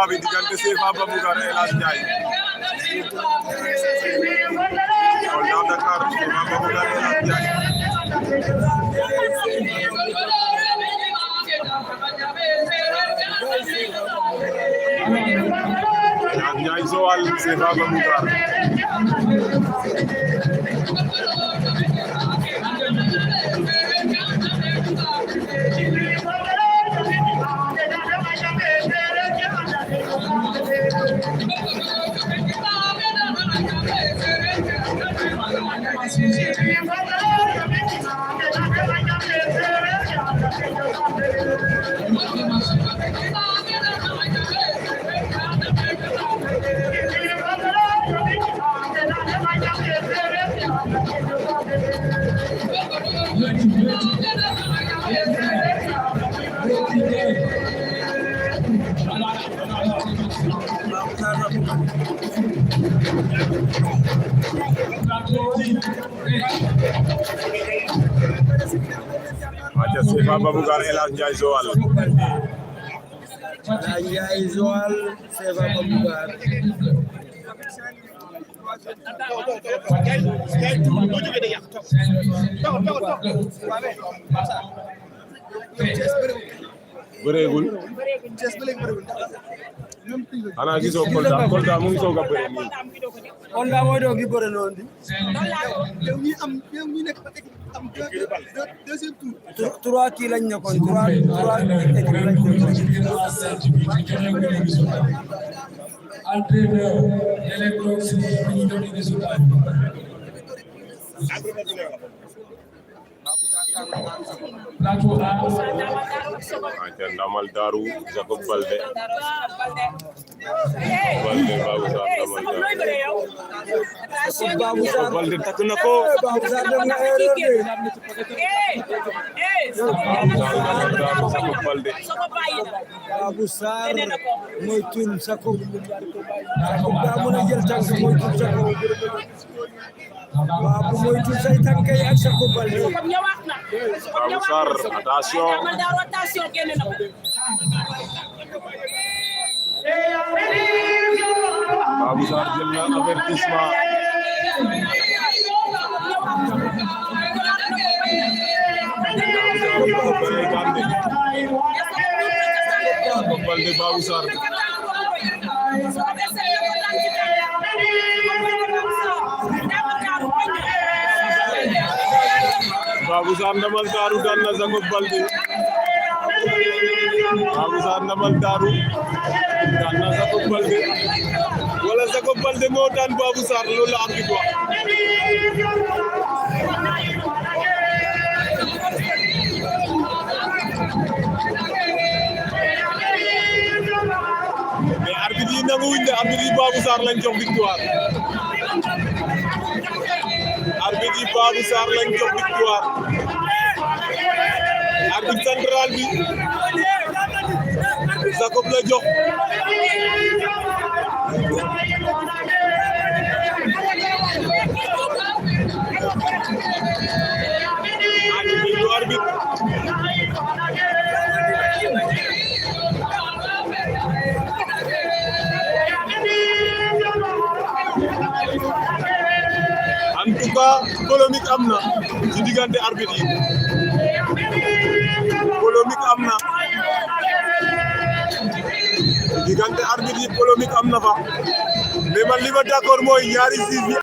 combat bi diggante CFA Baboucar El Hadj Ndiaye Kolda Dakar CFA Baboucar El Hadj Ndiaye El Hadj Ndiaye Joal CFA Baboucar aja CFA Baboucar El Hadj Ndiaye Joal Ndiaye Joal CFA Baboucar bëreegul xanaa gisoo Kolda mu ngi soog a bëre nii Kolda mooy doog gi bëre noonu di yow ñi nekk am deuxième tour trois kii lañ nekkoon trois équipe lañ nekkoon entraîneur l'électron si ñu doon résultat plateau A aja Ndamal Darou Jacob Balde Baboucar Ndamal Darou Balde takk na ko Baboucar dem na erreur de Jacob Balde Baboucar mooy tul Jacob daa mën a jël tànk mooy tul Jacob Babou mooy tul say tànk yi ak Jacob Balde Baboucar attention Baboucar jël na avertissement Jacob Balde Baboucar Baboucar Ndamal Darou daan na Jacob Balde Baboucar Ndamal Darou daan na Jacob Balde wala Jacob Balde moo daan Baboucar loolu la am di wax mais arbitre yi nanguwuñ de arbitre yi Baboucar lañ jox victoire arbitre yi Baboucar lañ jox victoire arbitre central bi Jacob la jox arbitre en tout cas polémique am na ci diggante arbitre yi polémique am na diggante arbitre yi polémique am na fa mais man li ma d'accord mooy ñaari juge